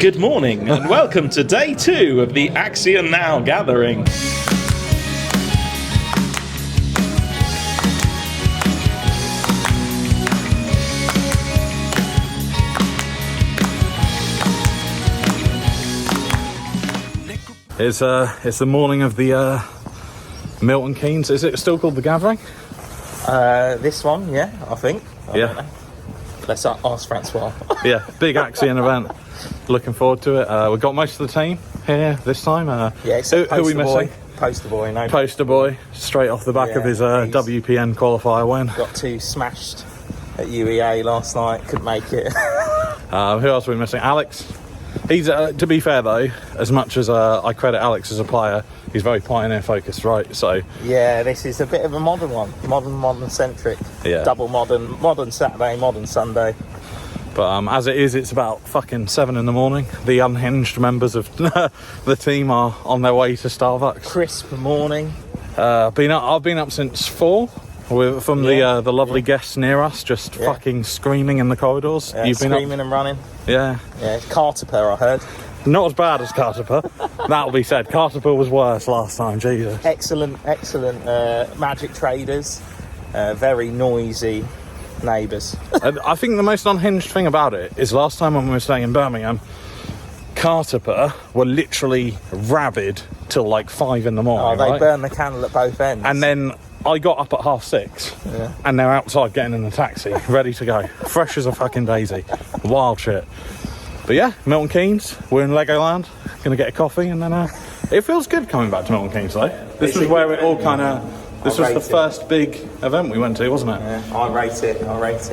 Good morning and welcome to day 2 of the Axion Now gathering. It's the morning of the Milton Keynes. Is it still called the Gathering? This one, yeah, I think. I don't know. Let's ask Francois. Yeah, big Axion event. Looking forward to it. We've got most of the team here this time. Yeah, except who are we missing? Poster Boy, no. Poster Boy, straight off the back of his WPN qualifier win. Got 2 smashed at UEA last night, couldn't make it. Who else are we missing? Alex. He's, to be fair though, as much as I credit Alex as a player, he's very pioneer focused, right? So yeah, this is a bit of a modern one, modern centric. Yeah. Double modern Saturday, modern Sunday. But as it is, it's about fucking 7 in the morning. The unhinged members of the team are on their way to Starbucks. Crisp morning. I've been up since 4. From the lovely guests near us, just fucking screaming in the corridors. Yeah, you've been screaming and running. Yeah. Yeah, it's Carterper, I heard. Not as bad as Carterper. That'll be said. Carterper was worse last time, Jesus. Excellent Magic traders. Very noisy neighbours. I think the most unhinged thing about it is last time when we were staying in Birmingham, Carterper were literally rabid till like 5 in the morning. Oh, they burned the candle at both ends. And then I got up at 6:30, and they're outside getting in the taxi, ready to go. Fresh as a fucking daisy. Wild shit. But yeah, Milton Keynes, we're in Legoland, gonna get a coffee, and then it feels good coming back to Milton Keynes though. This was where it all kind of... This was the first big event we went to, wasn't it? Yeah, I rate it.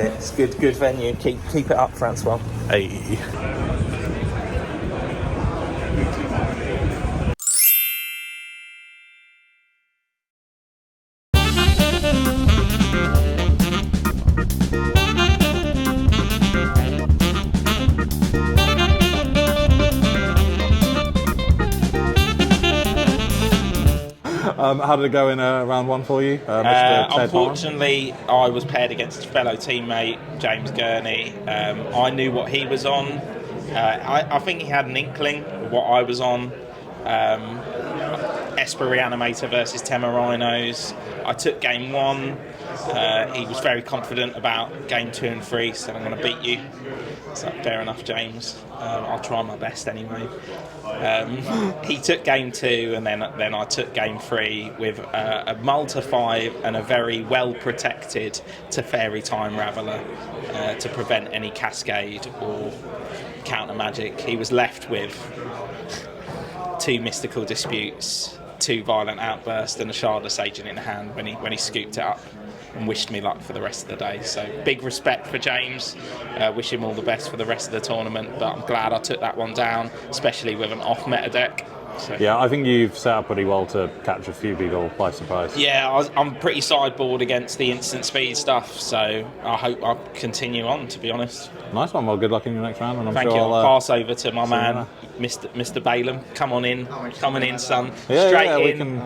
It's good venue. Keep it up, Francois. Hey. How did it go in round 1 for you? Unfortunately, I was paired against a fellow teammate, James Gurney. I knew what he was on. I think he had an inkling of what I was on. Esper Reanimator versus Tema Rhinos. I took game 1. He was very confident about game 2 and 3, said I'm going to beat you. So fair enough, James. I'll try my best anyway. He took game 2, and then I took game 3 with a Malta 5 and a very well protected Teferi Time Raveler to prevent any cascade or counter magic. He was left with 2 mystical disputes, 2 violent outbursts, and a Shardless Agent in hand when he scooped it up and wished me luck for the rest of the day. So big respect for James. Wish him all the best for the rest of the tournament, but I'm glad I took that one down, especially with an off meta deck. So. Yeah, I think you've set up pretty well to catch a few people by surprise. Yeah, I'm pretty sideboard against the instant speed stuff, so I hope I'll continue on, to be honest. Nice one. Well, good luck in your next round. And Thank you. I'll pass over to my man, Mr. Baalham. Come on in, son. Straight in.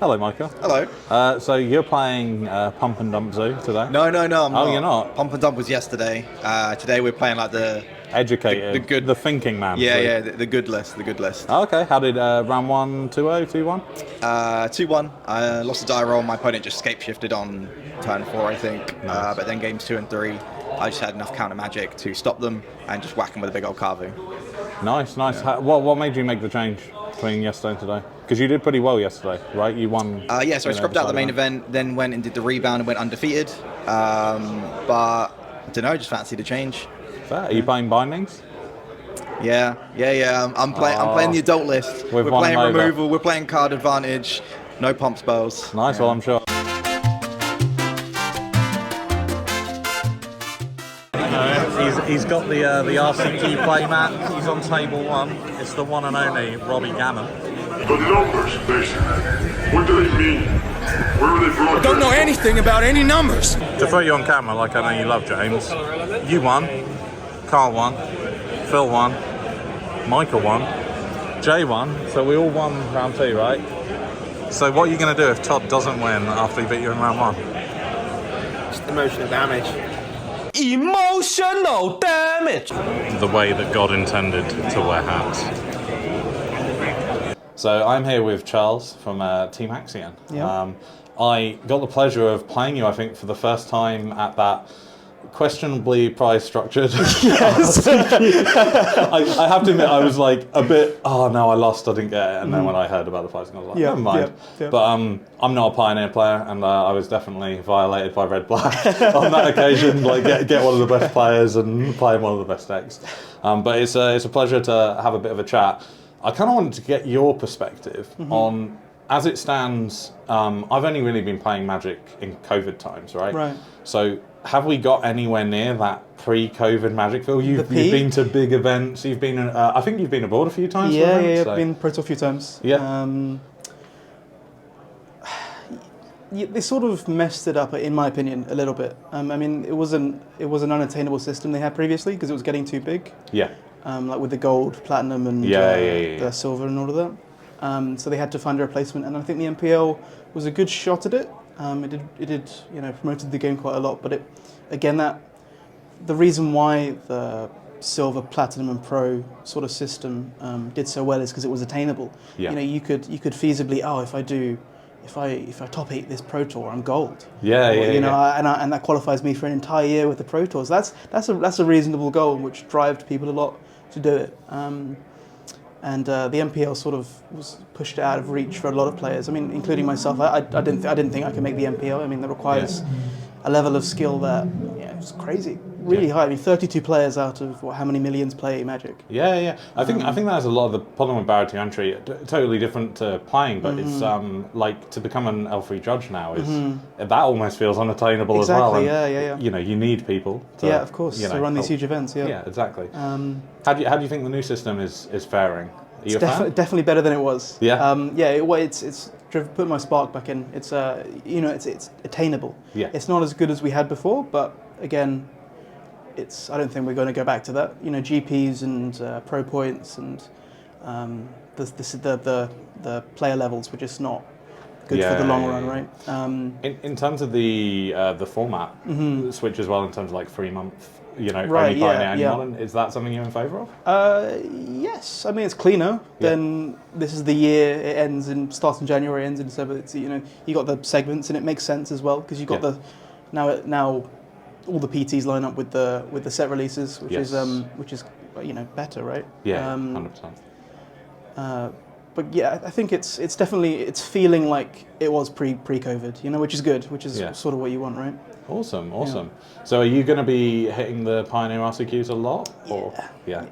Hello, Michael. Hello. So you're playing Pump and Dump Zoo today? No, I'm not. You're not? Pump and Dump was yesterday. Today we're playing like the... Educated, the thinking man. Yeah, the good list. Oh, okay, how did round 1, 2-0, 2-1? 2-1. I lost a die roll. My opponent just scape shifted on turn 4, I think. Nice. But then games 2 and 3, I just had enough counter magic to stop them and just whack them with a big old Carvu. Nice. Yeah. What made you make the change between yesterday and today? Because you did pretty well yesterday, right? You won. So I scrubbed out the main event, then went and did the rebound and went undefeated. But I don't know, just fancied a change. Fair. Are you playing bindings? Yeah. I'm playing the adult list. We're playing removal. We're playing card advantage. No pump spells. Nice. Well, I'm sure. He's got the RCT playmat. He's on table 1. It's the one and only Robbie Gammon. The numbers, basically. What do they mean? Where are they brought? I don't know anything about any numbers. To throw you on camera, like I know you love, James. You won. Carl won. Phil won. Michael won. Jay won. So we all won round 2, right? So what are you going to do if Todd doesn't win after he beat you in round 1? Just emotional damage. Emotional damage! damage! The way that God intended to wear hats. So I'm here with Charles from Team Axion. Yeah. I got the pleasure of playing you, I think, for the first time at that questionably prize structured. Yes. I have to admit, I was like a bit, oh no, I lost, I didn't get it. And then when I heard about the prize, I was like, never mind. Yeah. But I'm not a Pioneer player, and I was definitely violated by Red Black on that occasion. Like get one of the best players and play one of the best decks. But it's a pleasure to have a bit of a chat. I kind of wanted to get your perspective on, as it stands, I've only really been playing Magic in COVID times, right? Right. So have we got anywhere near that pre-COVID Magic feel? You've been to big events, you've been, I think you've been abroad a few times. Yeah, I've been Pro Tour a few times. Yeah. They sort of messed it up, in my opinion, a little bit. I mean, it was an unattainable system they had previously because it was getting too big. Yeah. Like with the gold, platinum, and the silver and all of that. So they had to find a replacement, and I think the MPL was a good shot at it. It did, promoted the game quite a lot. But the reason why the silver, platinum, and pro sort of system did so well is because it was attainable. Yeah. You could feasibly, if I top 8 this Pro Tour, I'm gold. And that qualifies me for an entire year with the Pro Tours. That's a reasonable goal, which drove people a lot to do it. And the MPL sort of was pushed out of reach for a lot of players. I mean, including myself. I didn't think I could make the MPL. I mean, that requires a level of skill that it's crazy, really high. I mean, 32 players out of how many millions play Magic? Yeah. I think that's a lot of the problem with barrier to entry. Totally different to playing, but it's like to become an L3 judge now is that almost feels unattainable as well. Exactly. And, you need people. To, of course, to run these huge events. Yeah, exactly. How do you think the new system is faring? Are you a fan? Definitely better than it was. Yeah. It's put my spark back in. It's it's attainable. Yeah. It's not as good as we had before, but again, I don't think we're going to go back to that. GPs and pro points and the player levels were just not good for the long run, right? In terms of the format switch as well, in terms of like 3 month. Only Right, Pioneer, Modern. Is that something you're in favour of? Yes. I mean, it's cleaner. Then this is the year. It starts in January, ends in December. It's you got the segments, and it makes sense as well because you got the now all the PTs line up with the set releases, which is better, right? Yeah, 100%. But yeah, I think it's definitely feeling like it was pre-COVID, which is good, which is sort of what you want, right? Awesome. So are you going to be hitting the Pioneer RCQs a lot? Or? Yeah.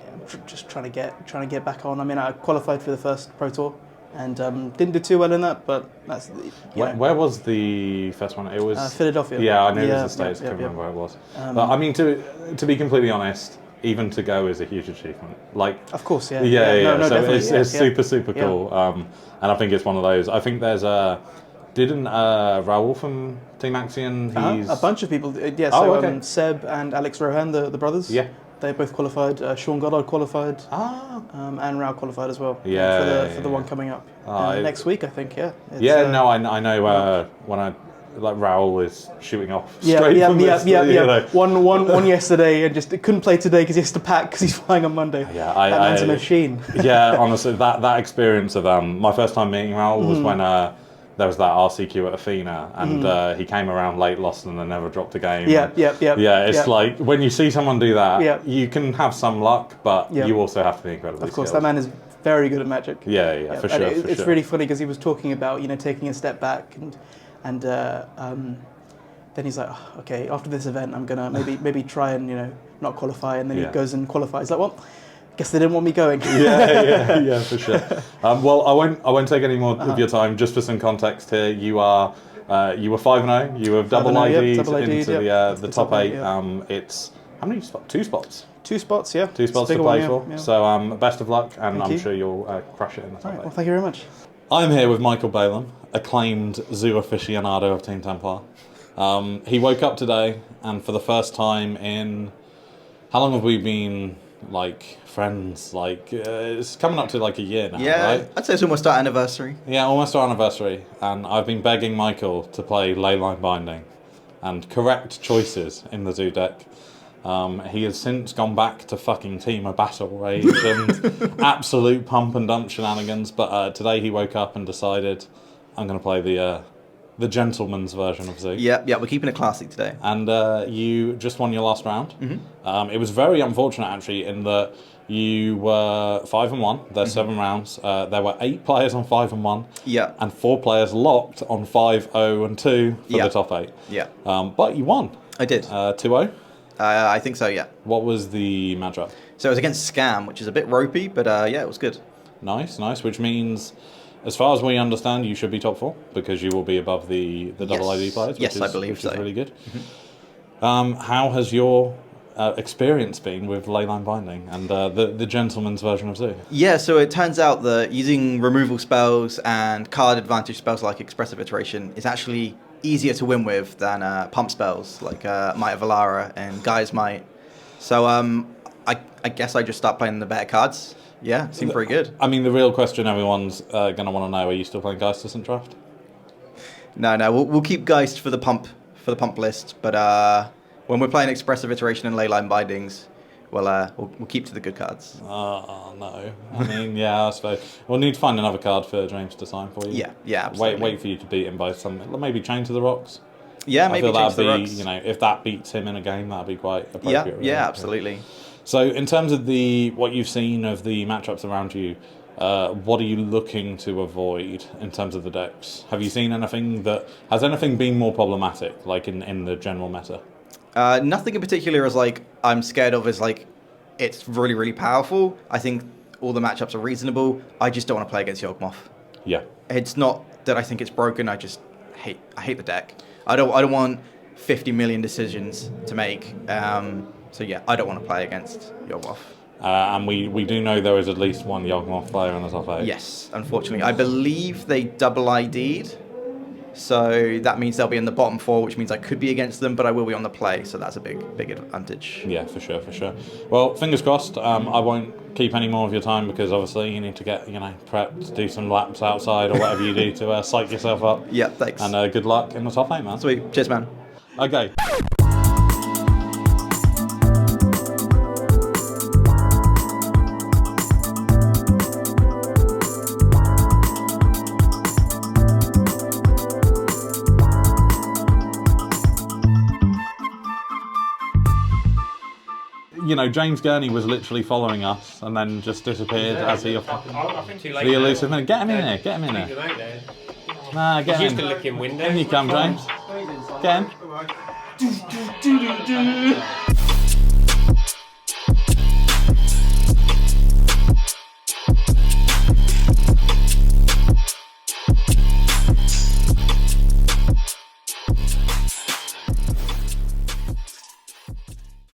Just trying to get back on. I mean, I qualified for the first Pro Tour and didn't do too well in that, but that's. Where was the first one? It was Philadelphia. Yeah, I knew it was the States. I couldn't remember where it was. But I mean, to be completely honest, even to go is a huge achievement. Like, of course, No, so definitely. It's super cool. And I think it's one of those. I think there's didn't Raul from Team Axion? He's a bunch of people. Seb and Alex Rohan, the brothers. Yeah. They both qualified. Sean Goddard qualified. And Raul qualified as well. For the one coming up next week, I think. Yeah. I know when Raul is shooting off straight from this. One yesterday and just couldn't play today because he has to pack because he's flying on Monday. Yeah, that man's a machine. Yeah, honestly, that experience of my first time meeting Raul was when there was that RCQ at Athena, and he came around late, lost, and then never dropped a game. Yeah. It's like when you see someone do that, you can have some luck, but you also have to be incredibly Of course, skilled. that man is very good at Magic. Yeah, for sure. It's really funny because he was talking about taking a step back and then he's like, okay, after this event, I'm gonna maybe try and not qualify, and then he goes and qualifies. Like, well, guess they didn't want me going. yeah, for sure. Well, I won't take any more of your time. Just for some context here, you were 5-0. You have double ID'd into the top 8. It's how many spots? 2 spots. 2 spots, yeah. 2 spots to play for. Yeah. So best of luck, and I'm sure you'll crush it in the top 8. Well, thank you very much. I'm here with Michael Baalham, acclaimed zoo aficionado of Team Templar. He woke up today, and for the first time in... How long have we been, friends? It's coming up to, a year now, right? I'd say it's almost our anniversary. Yeah, almost our anniversary. And I've been begging Michael to play Leyline Binding and correct choices in the zoo deck. He has since gone back to fucking Team of Battle Rage and absolute pump and dump shenanigans. But today he woke up and decided, I'm going to play the gentleman's version of Zoo. Yeah, we're keeping it classy today. And you just won your last round. It was very unfortunate, actually, in that you were 5-1. There's 7 rounds. There were 8 players on 5-1. Yeah. And 4 players locked on 5-0-2 for the top 8. Yeah. But you won. I did. 2-0. I think so, yeah. What was the matchup? So it was against Scam, which is a bit ropey, but yeah, it was good. Nice, which means, as far as we understand, you should be top 4, because you will be above the double ID players, which I believe which is really good. How has your experience been with Leyline Binding and the gentleman's version of Zoo? Yeah, so it turns out that using removal spells and card advantage spells like Expressive Iteration is actually easier to win with than pump spells like Might of Alara and Guy's Might. So I guess I just start playing the better cards. Yeah, seemed pretty good. I mean, the real question everyone's going to want to know: are you still playing Geist Doesn't Draft? No, we'll keep Geist for the pump list, but when we're playing Expressive Iteration and Leyline Bindings, we'll keep to the good cards. Oh no! I mean, yeah, I suppose we'll need to find another card for James to sign for you. Yeah, absolutely. Wait for you to beat him by something. Maybe Chain to the Rocks. Yeah, maybe Chain to the Rocks. You know, if that beats him in a game, that'd be quite appropriate. Yeah, absolutely. So, in terms of what you've seen of the matchups around you, what are you looking to avoid in terms of the decks? Have you seen anything has anything been more problematic, like in the general meta? Nothing in particular is like I'm scared of is like it's really, really powerful. I think all the matchups are reasonable. I just don't want to play against Yawgmoth. Yeah. It's not that I think it's broken. I just hate the deck. I don't want 50 million decisions to make. So yeah, I don't want to play against Yawgmoth. And we do know there is at least one Yawgmoth player in the top 8. Yes, unfortunately. I believe they double ID'd. So that means they'll be in the bottom 4, which means I could be against them, but I will be on the play, so that's a big advantage. Yeah, for sure. Well, fingers crossed. I won't keep any more of your time because obviously you need to get prepped, do some laps outside or whatever you do to psych yourself up. Yeah, thanks. And good luck in the top 8, man. Sweet. Cheers, man. Okay. James Gurney was literally following us and then just disappeared as he... I think too late. The elusive minute. Get him in here, get him in here. Nah, get him in. Used to look in windows. In you come, James. Get him.